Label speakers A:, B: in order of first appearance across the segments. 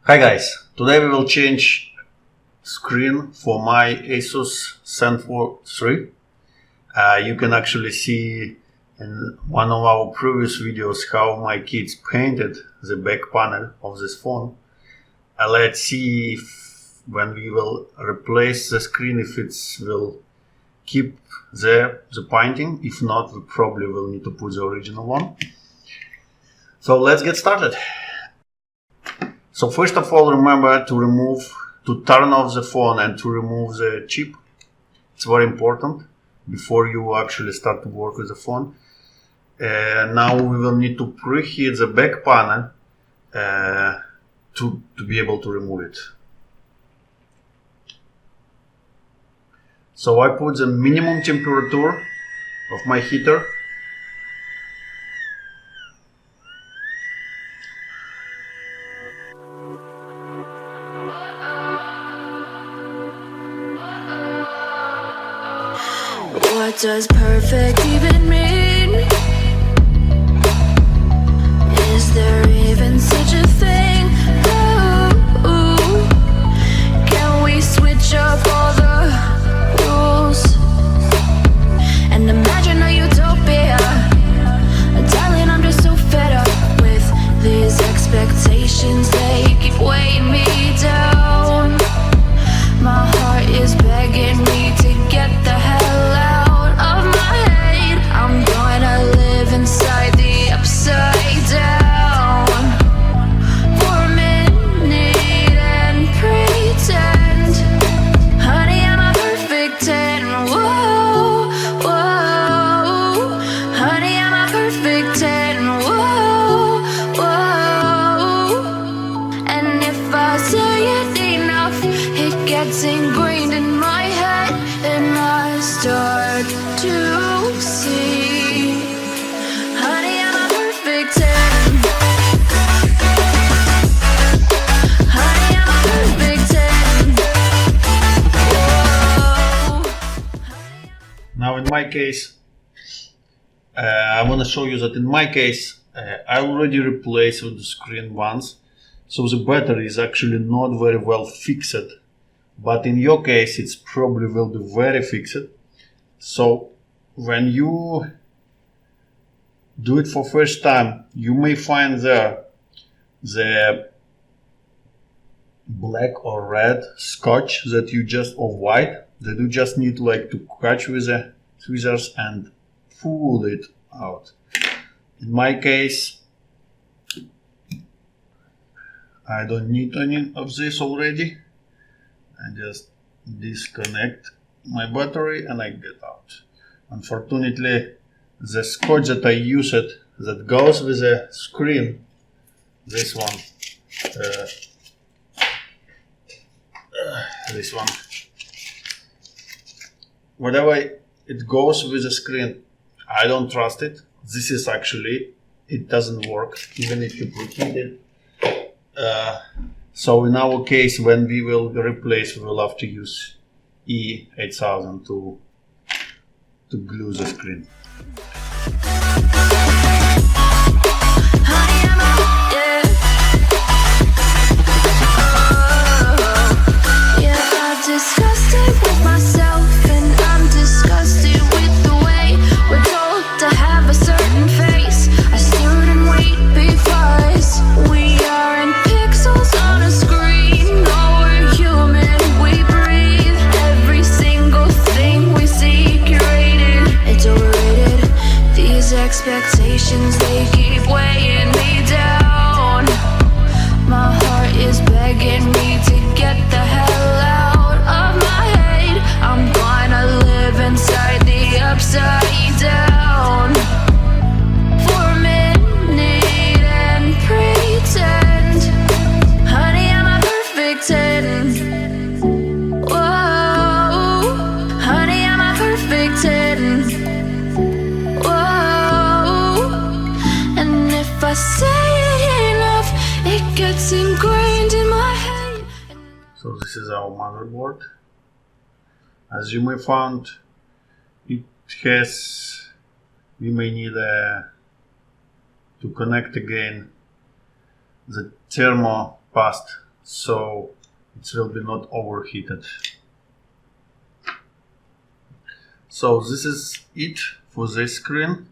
A: Hi guys, today we will change screen for my Asus Zenfone 3. You can actually see in one of our previous videos how my kids painted the back panel of this phone. Let's see if when we will replace the screen, if it will keep the painting. If not, we probably will need to put the original one. So let's get started. So first of all, remember to turn off the phone and to remove the chip. It's very important before you actually start to work with the phone. Now we will need to preheat the back panel to be able to remove it. So I put the minimum temperature of my heater.
B: What does perfect even mean? Is there even such a thing? Ooh, can we switch up all the rules and imagine a utopia? Darling, I'm just so fed up with these expectations. They keep weighing me down. My heart is begging me to get the hell out of my head. I'm gonna live inside the upside down for a minute and pretend, honey, I'm a perfect 10. Whoa, whoa, honey, I'm a perfect 10. Whoa, whoa, and if I say it enough, it gets ingrained in my head, and I start to see, honey, I'm a perfect 10. Honey, I'm a perfect 10. Whoa.
A: Now in my case, I want to show you that in my case, I already replaced the screen once. So the battery is actually not very well fixed, but in your case it's probably will be very fixed. So when you do it for first time, you may find there the black or red scotch that you just, or white, that you just need like to catch with the tweezers and pull it out. In my case, I don't need any of this already. I just disconnect my battery and I get out. Unfortunately, the scotch that I used that goes with the screen, this one, whatever it goes with the screen, I don't trust it. This is actually, it doesn't work even if you preheat it. So in our case, when we will replace, we will have to use E8000 to glue the screen.
B: I've discussed it with myself, and I'm disgusted with the way we're told to have a certain face, a certain weight, because we are in pixels on a screen. No, we're human, we breathe. Every single thing we see curated, it's overrated. These expectations, they keep weighing me down. My heart is begging me to get the hell out of my head. I'm gonna live inside the upside down for a minute and pretend, honey, I'm a perfect 10. Whoa, honey, I'm a perfect 10. Whoa, and if I say it enough, it gets ingrained in my head.
A: So this is our motherboard. As you may find, it has, we may need to connect again the thermo past so it will be not overheated. So this is it for this screen.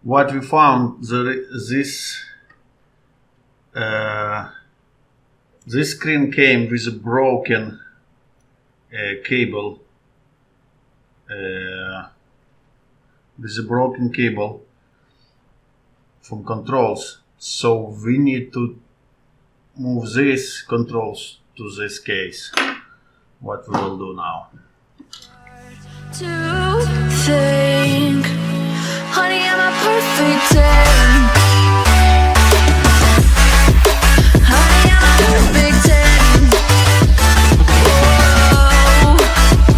A: What we found, this screen came with a broken cable, from controls. So we need to move these controls to this case. What we will do now.
B: To think, honey, I'm a perfect 10. Honey, I'm a perfect 10. Whoa,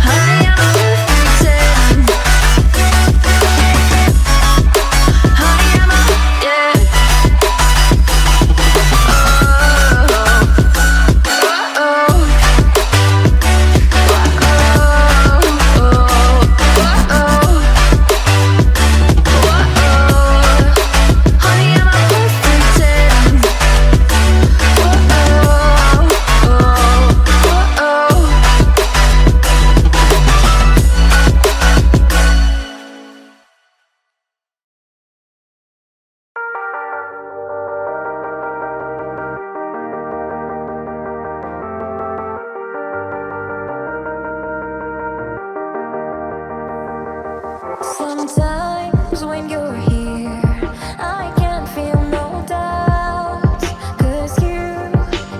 B: honey, I'm a perfect 10. Honey, I'm a, yeah. Sometimes when you're here, I can't feel no doubt, 'cause you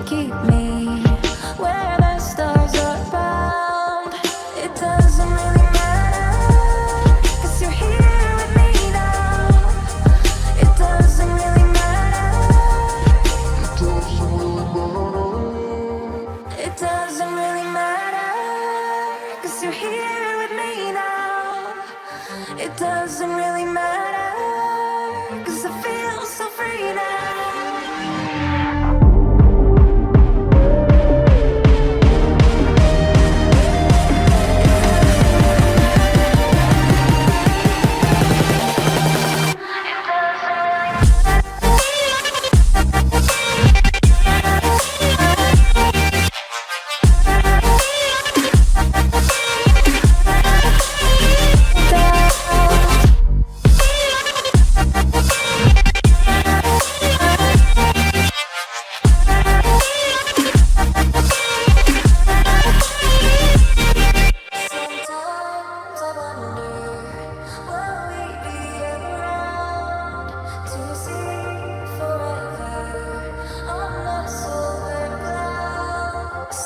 B: keep me where the stars are bound. It doesn't really matter, 'cause you're here with me now. It doesn't really matter. It doesn't really matter, 'cause you're here with me now. It doesn't really matter, 'cause I feel so free now.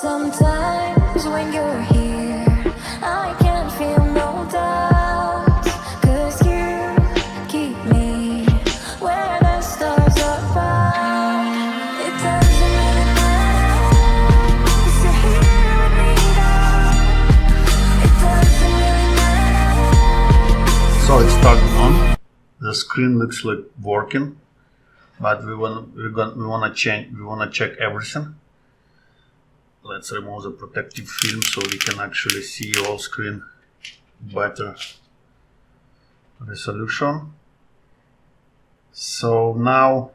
B: Sometimes when you're here, I can't feel no doubt, 'cause you keep me where the stars are bound. It doesn't really matter, 'cause you're here with me now. It doesn't really matter.
A: So it's starting on. The screen looks like working, but we wanna check everything. Let's remove the protective film so we can actually see all screen better resolution. So now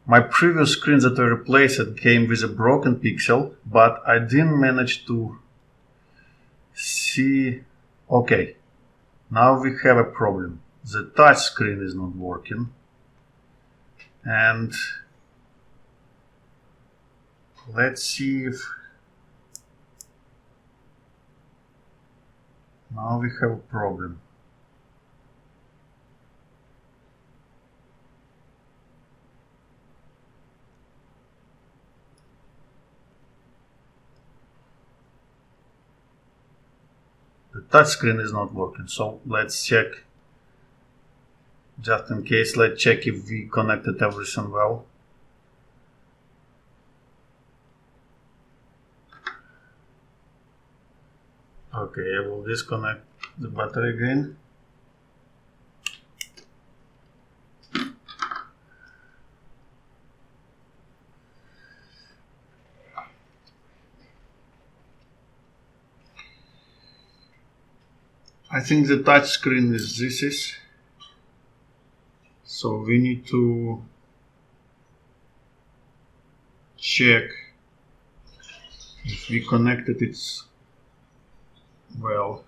A: my previous screen that I replaced came with a broken pixel, but I didn't manage to see. Okay, now we have a problem. The touch screen is not working, and let's see if now we have a problem. The touch screen is not working, so let's check. Just in case, let's check if we connected everything well. Okay, I will disconnect the battery again. I think the touch screen is this. So we need to check check if we connected it well.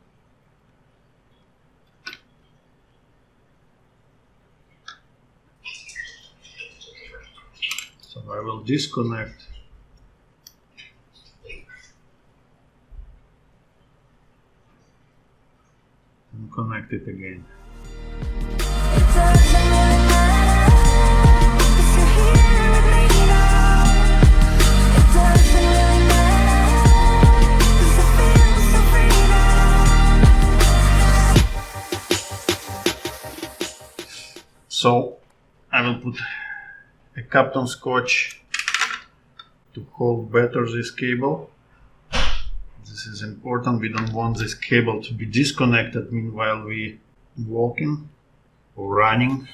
A: So I will disconnect and connect it again. So I will put a Captain Scotch to hold better this cable. This is important. We don't want this cable to be disconnected meanwhile we walking or running.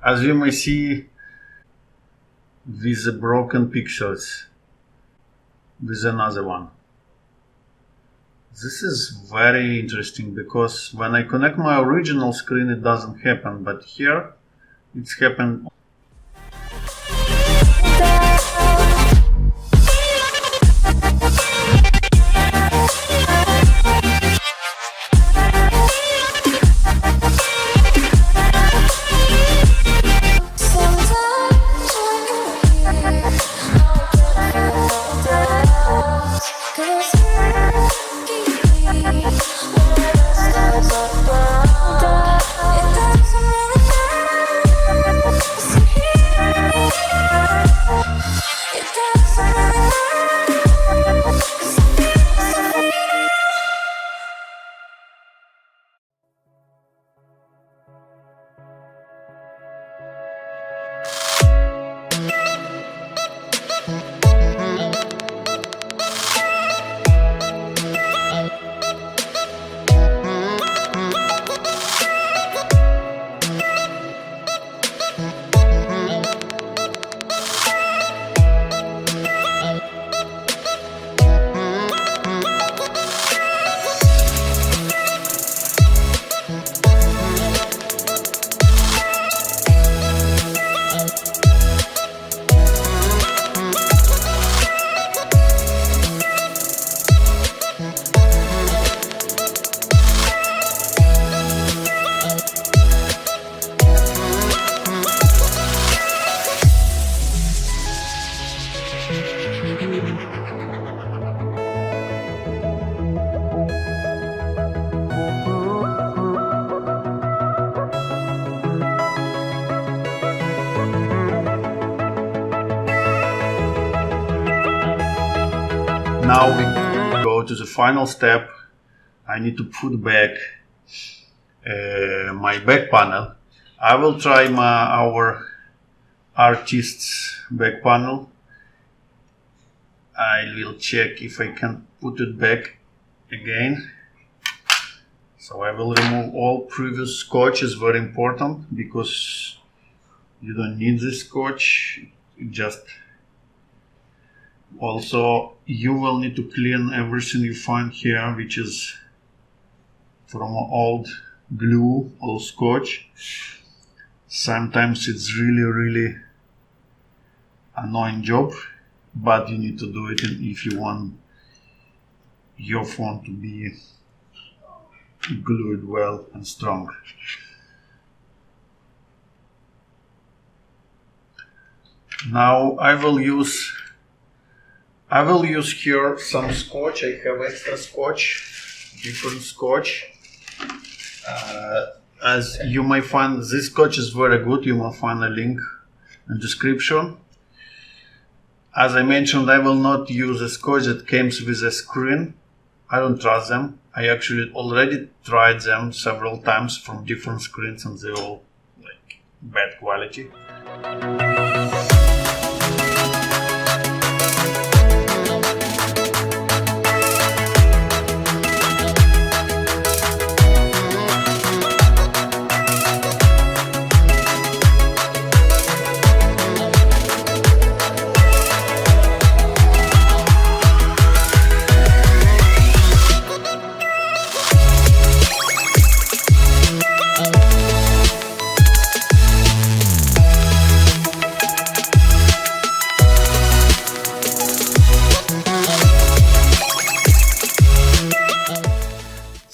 A: As you may see, with the broken pixels, with another one. This is very interesting because when I connect my original screen it doesn't happen, but here it's happened. Now we go to the final step. I need to put back my back panel. I will try our artist's back panel. I will check if I can put it back again. So I will remove all previous scotch. Is very important because you don't need this scotch. Just also you will need to clean everything you find here, which is from old glue or scotch. Sometimes it's really annoying job, but you need to do it if you want your phone to be glued well and strong. Now I will use here some scotch. I have extra scotch, different scotch. As you might find, this scotch is very good. You will find a link in the description. As I mentioned, I will not use a scotch that comes with a screen. I don't trust them. I actually already tried them several times from different screens and they're all like bad quality.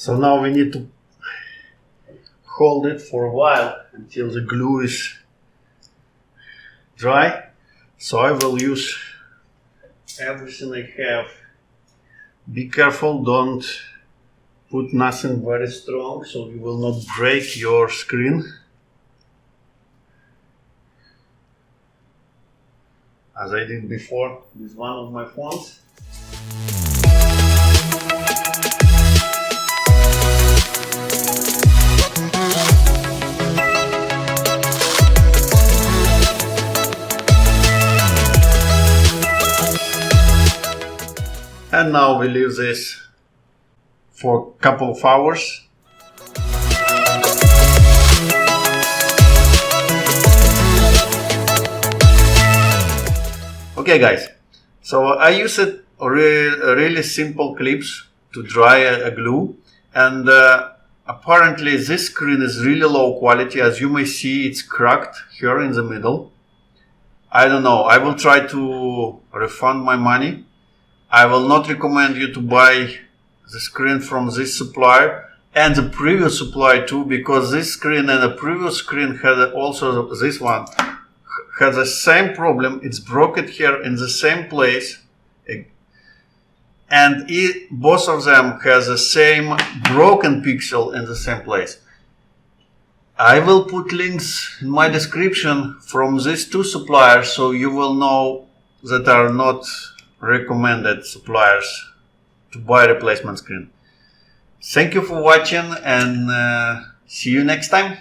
A: So now we need to hold it for a while until the glue is dry. So I will use everything I have. Be careful, don't put nothing very strong so you will not break your screen. As I did before with one of my phones. And now we leave this for a couple of hours. Okay guys, so I use it really simple clips to dry a glue, and apparently this screen is really low quality. As you may see, it's cracked here in the middle. I don't know, I will try to refund my money. I will not recommend you to buy the screen from this supplier and the previous supplier too, because this screen and the previous screen had also this one has the same problem. It's broken here in the same place, and both of them has the same broken pixel in the same place. I will put links in my description from these two suppliers, so you will know that are not recommended suppliers to buy replacement screen. Thank you for watching, and see you next time.